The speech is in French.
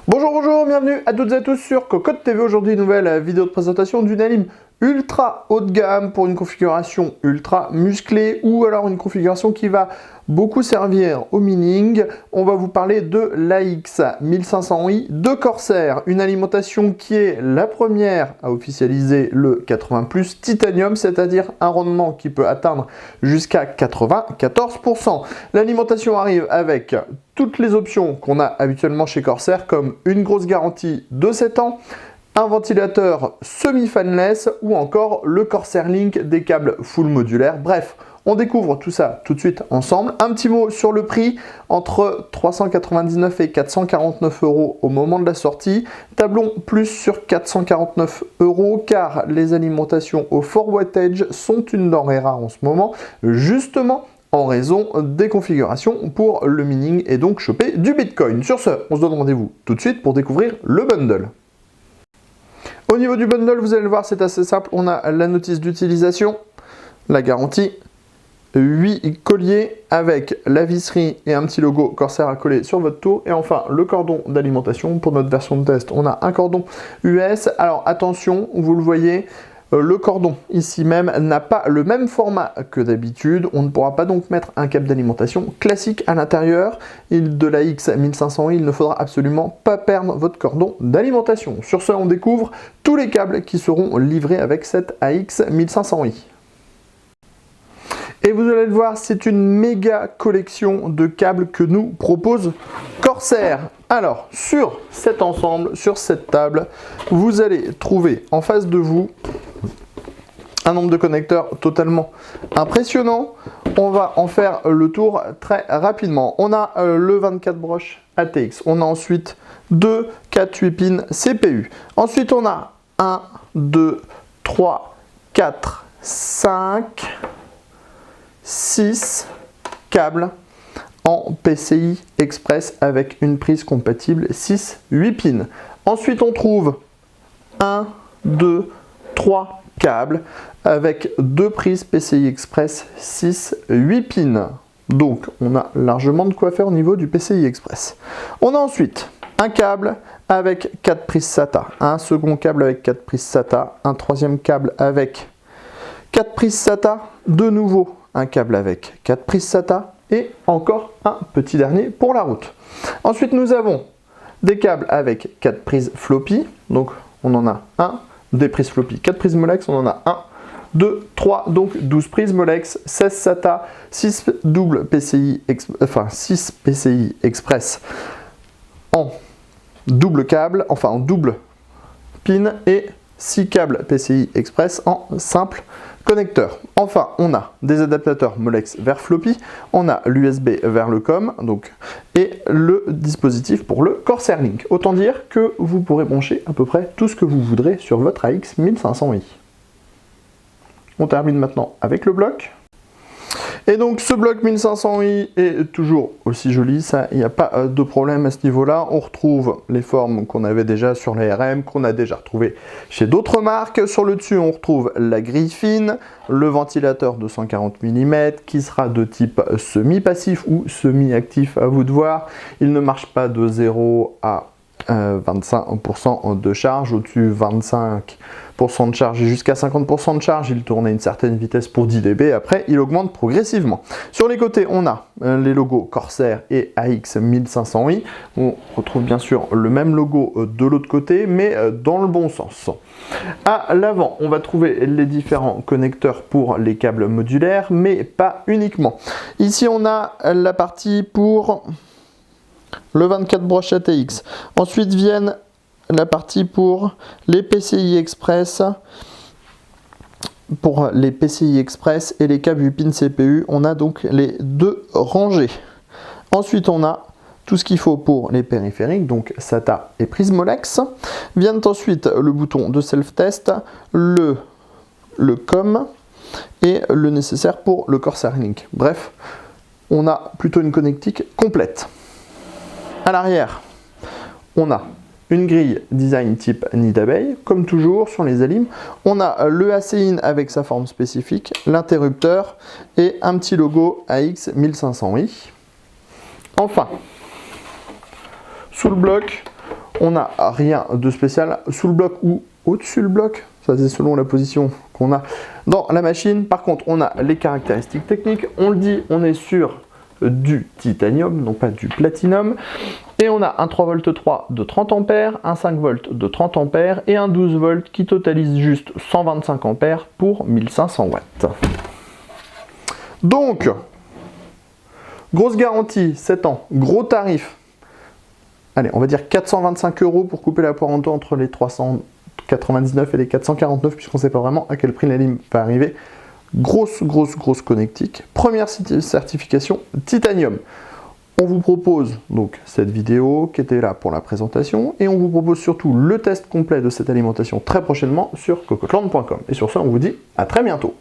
Bonjour, bienvenue à toutes et à tous sur Cocotte TV. Aujourd'hui, nouvelle vidéo de présentation d'une alim ultra haut de gamme pour une configuration ultra musclée ou alors une configuration qui va beaucoup servir au mining. On va vous parler de l'AX 1500i de Corsair, une alimentation qui est la première à officialiser le 80+ titanium, c'est-à-dire un rendement qui peut atteindre jusqu'à 94%. L'alimentation arrive avec toutes les options qu'on a habituellement chez Corsair, comme une grosse garantie de 7 ans, un ventilateur semi-fanless ou encore le Corsair Link, des câbles full modulaires. Bref, on découvre tout ça tout de suite ensemble. Un petit mot sur le prix, entre 399 et 449 € au moment de la sortie. Tablons plus sur 449 € car les alimentations au fort wattage sont une denrée rare en ce moment, justement en raison des configurations pour le mining et donc choper du Bitcoin. Sur ce, on se donne rendez-vous tout de suite pour découvrir le bundle. Au niveau du bundle, vous allez le voir, c'est assez simple. On a la notice d'utilisation, la garantie, 8 colliers avec la visserie et un petit logo Corsair à coller sur votre tour. Et enfin, le cordon d'alimentation. Pour notre version de test, on a un cordon US. Alors attention, vous le voyez, le cordon ici même n'a pas le même format que d'habitude. On ne pourra pas donc mettre un câble d'alimentation classique à l'intérieur de la AX 1500i. Il ne faudra absolument pas perdre votre cordon d'alimentation. Sur ce, on découvre tous les câbles qui seront livrés avec cette AX 1500i. Et vous allez le voir, c'est une méga collection de câbles que nous propose Corsair. Alors, sur cet ensemble, sur cette table, vous allez trouver en face de vous un nombre de connecteurs totalement impressionnant. On va en faire le tour très rapidement. On a le 24 broches ATX. On a ensuite 2 4 8 pins CPU. Ensuite, on a 1, 2, 3, 4, 5... 6 câbles en PCI Express avec une prise compatible 6-8 pins. Ensuite, on trouve 1, 2, 3 câbles avec 2 prises PCI Express 6-8 pins. Donc, on a largement de quoi faire au niveau du PCI Express. On a ensuite un câble avec 4 prises SATA, un second câble avec 4 prises SATA, un troisième câble avec 4 prises SATA, de nouveau un câble avec 4 prises SATA et encore un petit dernier pour la route. Ensuite, nous avons des câbles avec 4 prises floppy, donc on en a un, des prises floppy, 4 prises Molex, on en a 1, 2, 3, donc 12 prises Molex, 16 SATA, 6 double PCI, 6 PCI Express en double câble, enfin en double pin et 6 câbles PCI Express en simple connecteur. Enfin, on a des adaptateurs Molex vers floppy, on a l'USB vers le COM, donc, et le dispositif pour le Corsair Link. Autant dire que vous pourrez brancher à peu près tout ce que vous voudrez sur votre AX 1500i. On termine maintenant avec le bloc. Et donc ce bloc 1500i est toujours aussi joli, ça, il n'y a pas de problème à ce niveau-là. On retrouve les formes qu'on avait déjà sur les RM, qu'on a déjà retrouvées chez d'autres marques. Sur le dessus, on retrouve la grille fine, le ventilateur de 140 mm qui sera de type semi-passif ou semi-actif, à vous de voir. Il ne marche pas de 0 à 25% de charge, au-dessus 25% de charge et jusqu'à 50% de charge. Il tourne à une certaine vitesse pour 10 dB, après il augmente progressivement. Sur les côtés, on a les logos Corsair et AX 1500i. On retrouve bien sûr le même logo de l'autre côté, mais dans le bon sens. À l'avant, on va trouver les différents connecteurs pour les câbles modulaires, mais pas uniquement. Ici, on a la partie pour le 24 broches ATX. Ensuite viennent la partie pour les PCI Express. Pour les PCI Express et les câbles 8 pins CPU, on a donc les deux rangées. Ensuite, on a tout ce qu'il faut pour les périphériques, donc SATA et prise Molex. Viennent ensuite le bouton de self-test, le COM et le nécessaire pour le Corsair Link. Bref, on a plutôt une connectique complète. À l'arrière, on a une grille design type nid d'abeille, comme toujours sur les Alim. On a le AC-IN avec sa forme spécifique, l'interrupteur et un petit logo AX1500i. Enfin, sous le bloc, on n'a rien de spécial. Sous le bloc ou au-dessus le bloc, ça c'est selon la position qu'on a dans la machine. Par contre, on a les caractéristiques techniques. On le dit, on est sur du titanium, non pas du platinum. Et on a un 3V3 de 30 A, un 5V de 30 A et un 12V qui totalise juste 125 A pour 1500 watts. Donc, grosse garantie, 7 ans, gros tarif. Allez, on va dire 425 € pour couper la poire en deux entre les 399 et les 449, puisqu'on ne sait pas vraiment à quel prix la lime va arriver. Grosse connectique. Première certification titanium. On vous propose donc cette vidéo qui était là pour la présentation et on vous propose surtout le test complet de cette alimentation très prochainement sur cocotland.com. Et sur ce, on vous dit à très bientôt.